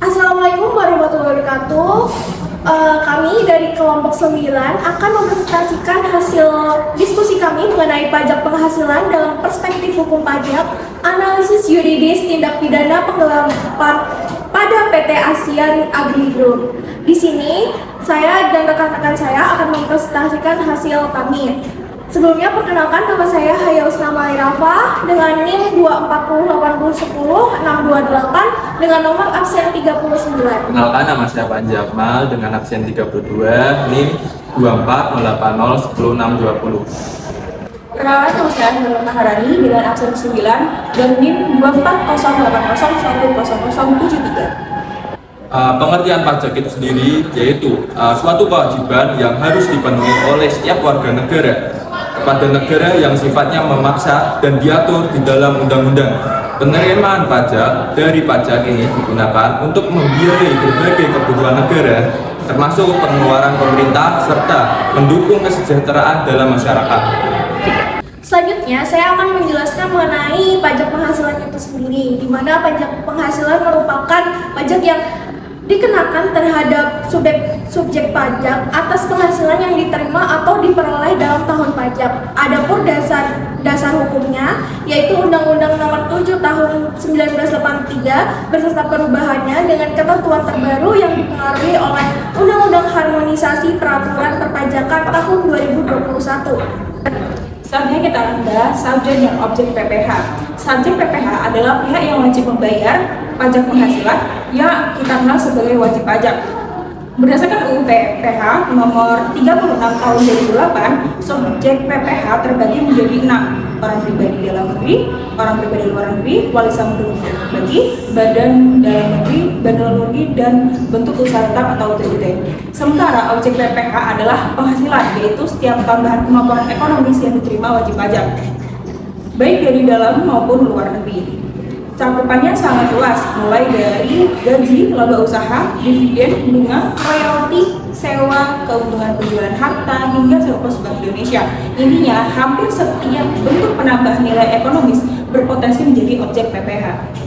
Assalamualaikum warahmatullahi wabarakatuh. Kami dari kelompok 9 akan mempresentasikan hasil diskusi kami mengenai pajak penghasilan dalam perspektif hukum pajak, analisis yuridis tindak pidana penggelapan pada PT ASEAN Agri Group. Di sini saya dan rekan-rekan saya akan mempresentasikan hasil kami. Sebelumnya perkenalkan, nama saya Hayausna Mairafa dengan NIM 2408010-628 dengan nomor absen 39. Kenalkan, nama saya Pak Jamal dengan absen 32, NIM 2408010-620. Kenalkan, nama saya Nurul Maharani dengan absen 9 dan NIM 24080100073. Pengertian pajak itu sendiri yaitu suatu kewajiban yang harus dipenuhi oleh setiap warga negara kepada negara yang sifatnya memaksa dan diatur di dalam undang-undang. Penerimaan pajak dari pajak ini digunakan untuk membiayai berbagai kebutuhan negara, termasuk pengeluaran pemerintah serta mendukung kesejahteraan dalam masyarakat. Selanjutnya, saya akan menjelaskan mengenai pajak penghasilan itu sendiri, di mana pajak penghasilan merupakan pajak yang dikenakan terhadap subjek pajak atas penghasilan yang diterima atau diperoleh dalam tahun pajak. Adapun dasar hukumnya yaitu Undang-Undang Nomor 7 Tahun 1983 beserta perubahannya dengan ketentuan terbaru yang dipengaruhi oleh Undang-Undang Harmonisasi Peraturan Perpajakan tahun 2021. Selanjutnya kita akan bahas subjek dan objek PPh. Subjek PPh adalah pihak yang wajib membayar pajak penghasilan yang kita kenal sebagai wajib pajak. Berdasarkan UU PPh nomor 36 tahun 2008, subjek PPh terbagi menjadi 6: orang pribadi dalam negeri, orang pribadi luar negeri, wali samudera bagi, badan dalam negeri, badan luar negeri, dan bentuk usaha tetap atau TUT. Sementara objek PPh adalah penghasilan, yaitu setiap tambahan kemampuan ekonomis yang diterima wajib pajak, baik dari dalam maupun luar negeri. Cakupannya sangat luas, mulai dari gaji, laba usaha, dividen, bunga, royalti, sewa, keuntungan penjualan harta, hingga sewa pos Bank Indonesia. Intinya, hampir setiap bentuk penambahan nilai ekonomis berpotensi menjadi objek PPh.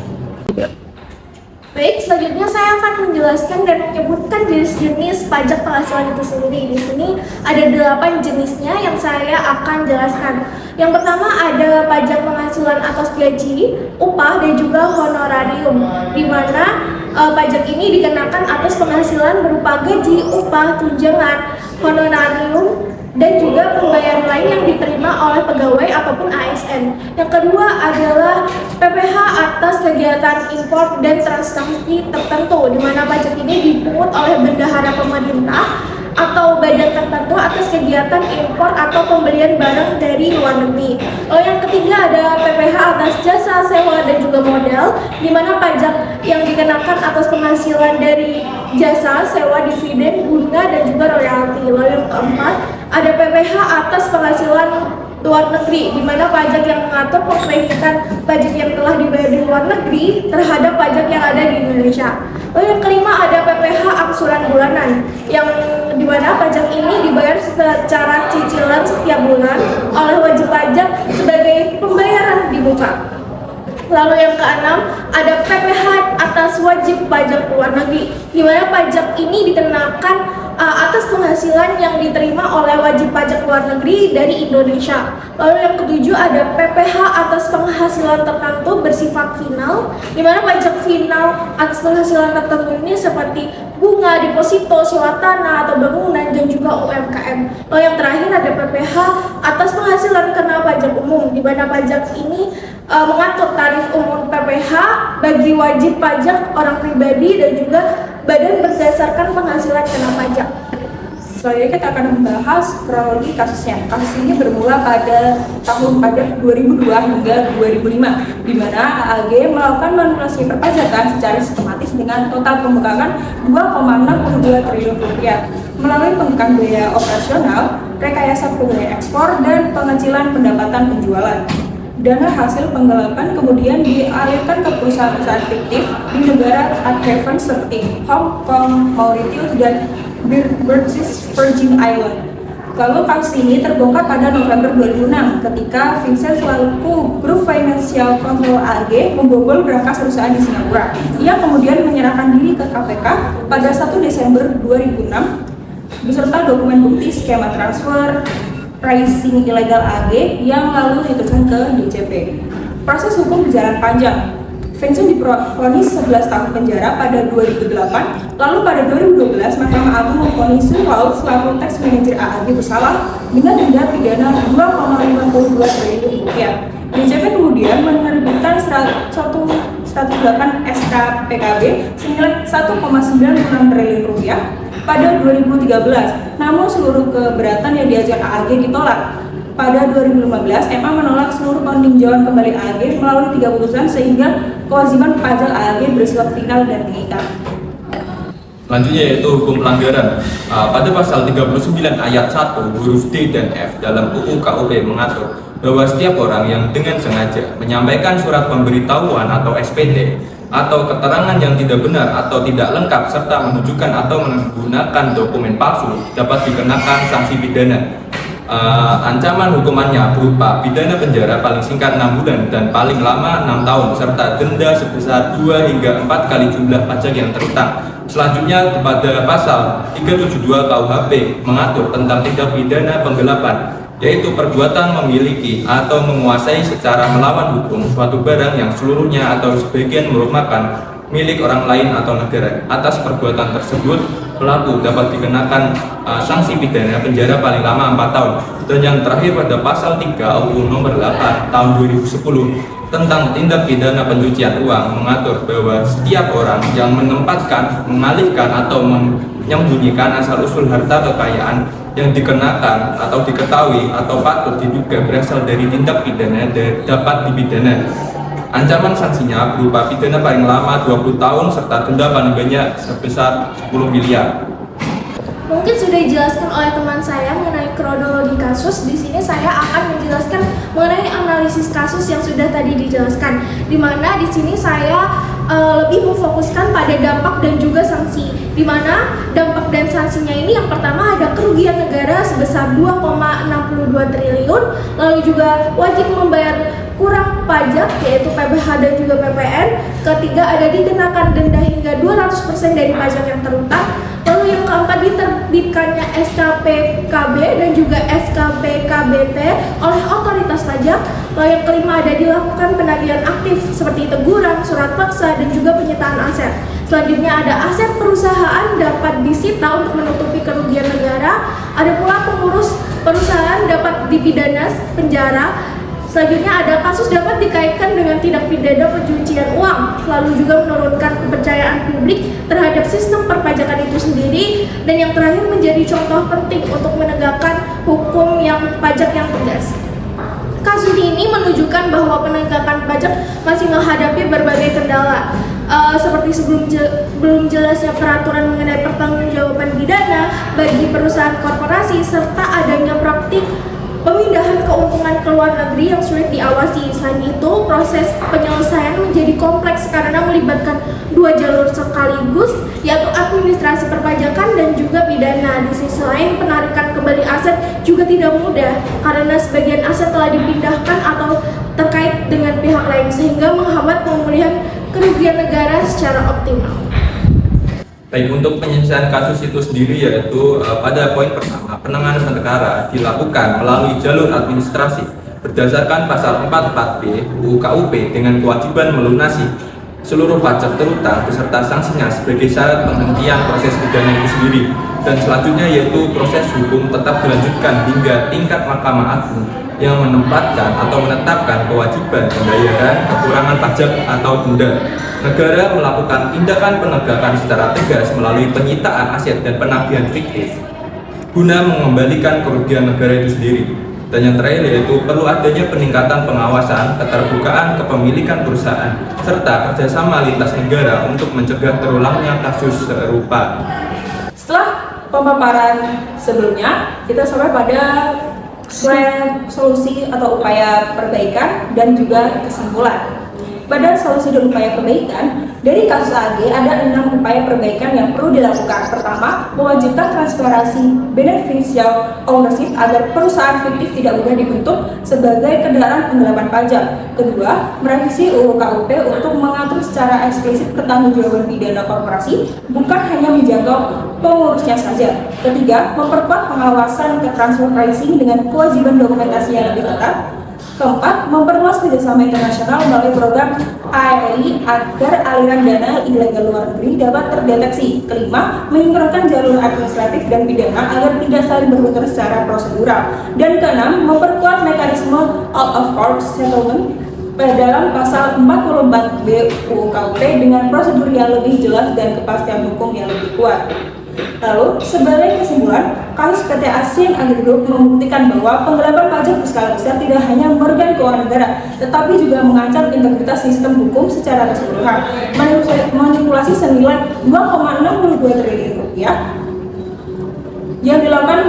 Baik, selanjutnya saya akan menjelaskan dan menyebutkan jenis-jenis pajak penghasilan itu sendiri. Di sini ada 8 jenisnya yang saya akan jelaskan. Yang pertama ada pajak penghasilan atas gaji, upah, dan juga honorarium, di mana pajak ini dikenakan atas penghasilan berupa gaji, upah, tunjangan, honorarium, dan juga pembayaran lain yang diterima oleh pegawai ataupun ASN. Yang kedua adalah PPh atas kegiatan impor dan transaksi tertentu, di mana pajak ini dipungut oleh bendahara pemerintah atau badan tertentu atas kegiatan impor atau pembelian barang dari luar negeri. Lalu yang ketiga ada PPh atas jasa, sewa, dan juga modal, di mana pajak yang dikenakan atas penghasilan dari jasa, sewa, dividen, bunga, dan juga royalti. Lalu yang keempat ada PPh atas penghasilan luar negeri, di mana pajak yang mengatur pengkreditan pajak yang telah dibayar di luar negeri terhadap pajak yang ada di Indonesia. Lalu yang kelima ada PPh angsuran bulanan, yang di mana pajak ini dibayar secara cicilan setiap bulan oleh wajib pajak sebagai pembayaran di muka. Lalu yang keenam ada PPh atas wajib pajak luar negeri, di mana pajak ini dikenakan atas penghasilan yang diterima oleh wajib pajak luar negeri dari Indonesia. Lalu yang ketujuh ada PPh atas penghasilan tertentu bersifat final, di mana pajak final atas penghasilan tertentu ini seperti bunga, deposito, sewa tanah atau bangunan, dan juga UMKM. Lalu yang terakhir ada PPh atas penghasilan kena pajak umum, di mana pajak ini mengatur tarif umum PPh bagi wajib pajak orang pribadi dan juga badan berdasarkan penghasilan kena pajak. Selanjutnya kita akan membahas kronologi kasusnya. Kasus ini bermula pada tahun pajak 2002 hingga 2005, di mana AAG melakukan manipulasi perpajakan secara sistematis dengan total pembengkakan 2,62 triliun rupiah melalui penggunaan biaya operasional, rekayasa pegawai ekspor, dan pengecilan pendapatan penjualan. Dana hasil penggelapan kemudian dialirkan ke perusahaan-perusahaan fiktif di negara tax haven seperti Hong Kong, Mauritius, dan British Virgin Island. Lalu kasus ini terbongkar pada November 2006 ketika Vincent selaku Group Financial Control AG membobol berangkas perusahaan di Singapura. Ia kemudian menyerahkan diri ke KPK pada 1 Desember 2006 beserta dokumen bukti skema transfer pricing ilegal AG yang lalu diteruskan ke DCP. Proses hukum berjalan panjang. Vincent divonis 11 tahun penjara pada 2008, lalu pada 2012 Mahkamah Agung memvonis Paul selaku tax manager AAG bersalah dengan denda pidana 2,52 triliun rupiah. DCP kemudian menerbitkan 108 SK PKB senilai 1,96 triliun rupiah pada 2013. Namun seluruh keberatan yang diajukan AAG ditolak. Pada 2015, MA menolak seluruh peninjauan kembali AAG melalui 3 putusan sehingga kewajiban pajak AAG bersifat final dan mengikat. Selanjutnya yaitu hukum pelanggaran. Pada pasal 39 ayat 1 huruf D dan F dalam UU KUP mengatur bahwa setiap orang yang dengan sengaja menyampaikan surat pemberitahuan atau SPT atau keterangan yang tidak benar atau tidak lengkap serta menunjukkan atau menggunakan dokumen palsu dapat dikenakan sanksi pidana. Ancaman hukumannya berupa pidana penjara paling singkat 6 bulan dan paling lama 6 tahun serta denda sebesar 2 hingga 4 kali jumlah pajak yang terutang. Selanjutnya kepada pasal 372 KUHP mengatur tentang tindak pidana penggelapan, yaitu perbuatan memiliki atau menguasai secara melawan hukum suatu barang yang seluruhnya atau sebagian merupakan milik orang lain atau negara. Atas perbuatan tersebut pelaku dapat dikenakan sanksi pidana penjara paling lama 4 tahun. Dan yang terakhir pada pasal 3 UU nomor 8 tahun 2010 tentang tindak pidana pencucian uang mengatur bahwa setiap orang yang menempatkan, mengalihkan atau menyembunyikan asal-usul harta kekayaan yang dikenakan atau diketahui atau patut diduga berasal dari tindak pidana dapat dipidana. Ancaman sanksinya berupa pidana paling lama 20 tahun serta denda paling banyak sebesar 10 miliar. Mungkin sudah dijelaskan oleh teman saya mengenai kronologi kasus. Di sini saya akan menjelaskan mengenai analisis kasus yang sudah tadi dijelaskan. Di mana di sini saya lebih memfokuskan pada dampak dan juga sanksi. Di mana dampak dan sanksinya ini yang pertama ada kerugian negara sebesar 2,62 triliun, lalu juga wajib membayar kurang pajak yaitu PBH dan juga PPN. Ketiga ada dikenakan denda hingga 200% dari pajak yang terutang. Lalu yang keempat diterbitkannya SKPKB dan juga SKPKBT oleh otoritas pajak. Lalu yang kelima ada dilakukan penagihan aktif seperti teguran, surat paksa dan juga penyitaan aset. Selanjutnya ada aset perusahaan dapat disita untuk menutupi kerugian negara. Ada pula pengurus perusahaan dapat dipidana penjara. Selanjutnya ada kasus dapat dikaitkan dengan tindak pidana pencucian uang, lalu juga menurunkan kepercayaan publik terhadap sistem perpajakan itu sendiri, dan yang terakhir menjadi contoh penting untuk menegakkan hukum yang pajak yang tegas. Kasus ini menunjukkan bahwa penegakan pajak masih menghadapi berbagai kendala, seperti belum jelasnya peraturan mengenai pertanggungjawaban pidana bagi perusahaan korporasi serta adanya praktik pemindahan keuntungan ke luar negeri yang sulit diawasi. Selain itu, proses penyelesaian menjadi kompleks karena melibatkan 2 jalur sekaligus, yaitu administrasi perpajakan dan juga pidana. Di sisi lain, penarikan kembali aset juga tidak mudah karena sebagian aset telah dipindahkan atau terkait dengan pihak lain sehingga menghambat pemulihan kerugian negara secara optimal. Baik, untuk penyelesaian kasus itu sendiri yaitu pada poin pertama, penanganan perkara dilakukan melalui jalur administrasi berdasarkan pasal 44B UU KUP dengan kewajiban melunasi seluruh pajak terutang beserta sanksinya sebagai syarat penghentian proses pidana itu sendiri. Dan selanjutnya yaitu proses hukum tetap dilanjutkan hingga tingkat Mahkamah Agung yang menempatkan atau menetapkan kewajiban pembayaran kekurangan pajak atau denda. Negara melakukan tindakan penegakan secara tegas melalui penyitaan aset dan penagihan fiktif guna mengembalikan kerugian negara itu sendiri. Dan yang terakhir yaitu perlu adanya peningkatan pengawasan, keterbukaan kepemilikan perusahaan, serta kerjasama lintas negara untuk mencegah terulangnya kasus serupa. Setelah pemaparan sebelumnya, kita sampai pada solusi atau upaya perbaikan dan juga kesimpulan. Pada solusi dan upaya perbaikan, dari kasus AG ada 6 upaya perbaikan yang perlu dilakukan. Pertama, mewajibkan transparansi beneficial ownership agar perusahaan fiktif tidak mudah dibentuk sebagai kendaraan penggelapan pajak. Kedua, merevisi UU KUP untuk mengatur secara eksplisit pertanggungjawaban pidana korporasi, bukan hanya menjangkau pengurusnya saja. Ketiga, memperkuat pengawasan ke transfer pricing dengan kewajiban dokumentasi yang lebih ketat. Keempat, memperluas kerjasama internasional melalui program ALI agar aliran dana ilegal luar negeri dapat terdeteksi. Kelima, menyinkronkan jalur administratif dan pidana agar tidak saling berbenturan secara prosedural. Dan keenam, memperkuat mekanisme out of court settlement dalam pasal 44B UU KUP dengan prosedur yang lebih jelas dan kepastian hukum yang lebih kuat. Lalu, sebagai kesimpulan, kasus PT Asian Agri Group membuktikan bahwa penggelapan pajak berskala besar tidak hanya merugikan keuangan negara, tetapi juga mengancam integritas sistem hukum secara keseluruhan. Manipulasi senilai 2,62 triliun rupiah yang dilakukan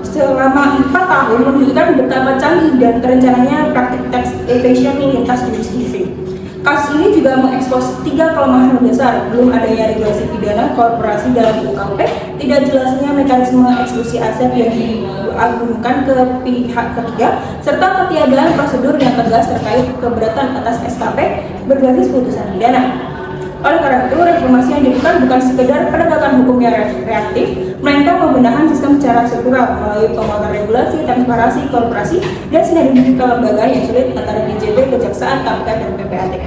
selama 4 tahun menunjukkan betapa canggih dan terencananya praktik tax evasion lintas jurisdiksi. Kasus ini juga mengekspos 3 kelemahan mendasar: belum adanya regulasi pidana korporasi dalam UU KUP, tidak jelasnya mekanisme eksklusi aset yang diagunkan ke pihak ketiga, serta ketiadaan prosedur yang tegas terkait keberatan atas SKP berbasis putusan pidana. Oleh karena itu, reformasi yang dilakukan bukan sekedar penegakan hukum yang reaktif, melainkan pembenahan sistem secara struktural melalui penguatan regulasi, transparansi, korporasi, dan sinergi kelembagaan yang sulit antara DJP, Kejaksaan, KPK, dan PPATK.